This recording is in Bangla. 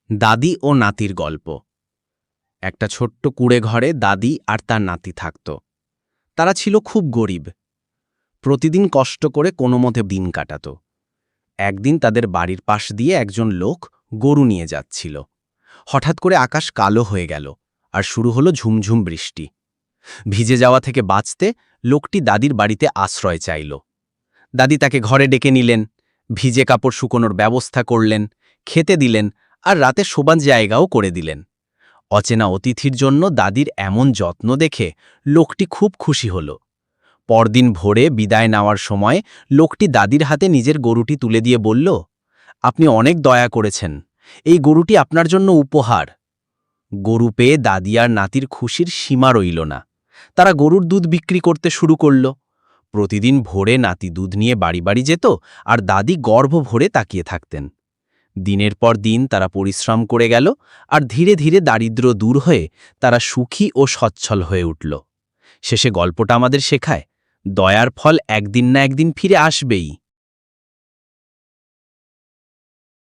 দাদি ও নাতির গল্প। একটা ছোট্ট কুঁড়ে ঘরে দাদি আর তার নাতি থাকত। তারা ছিল খুব গরিব, প্রতিদিন কষ্ট করে কোনো মতে দিন কাটাত। একদিন তাদের বাড়ির পাশ দিয়ে একজন লোক গরু নিয়ে যাচ্ছিল। হঠাৎ করে আকাশ কালো হয়ে গেল আর শুরু হলো ঝুমঝুম বৃষ্টি। ভিজে যাওয়া থেকে বাঁচতে লোকটি দাদির বাড়িতে আশ্রয় চাইল। দাদি তাকে ঘরে ডেকে নিলেন, ভিজে কাপড় শুকোনোর ব্যবস্থা করলেন, খেতে দিলেন আর রাতে শোবার জায়গাও করে দিলেন। অচেনা অতিথির জন্য দাদির এমন যত্ন দেখে লোকটি খুব খুশি হল। পরদিন ভোরে বিদায় নেওয়ার সময় লোকটি দাদির হাতে নিজের গরুটি তুলে দিয়ে বলল, আপনি অনেক দয়া করেছেন, এই গরুটি আপনার জন্য উপহার। গরু পেয়ে দাদি আর নাতির খুশির সীমা রইল না। তারা গরুর দুধ বিক্রি করতে শুরু করল। প্রতিদিন ভোরে নাতি দুধ নিয়ে বাড়ি বাড়ি যেত আর দাদি গর্ভ ভরে তাকিয়ে থাকতেন। দিনের পর দিন তারা পরিশ্রম করে গেল আর ধীরে ধীরে দারিদ্র্য দূর হয়ে তারা সুখী ও সচ্ছল হয়ে উঠল। শেষে গল্পটা আমাদের শেখায়, দয়ার ফল একদিন না একদিন ফিরে আসবেই।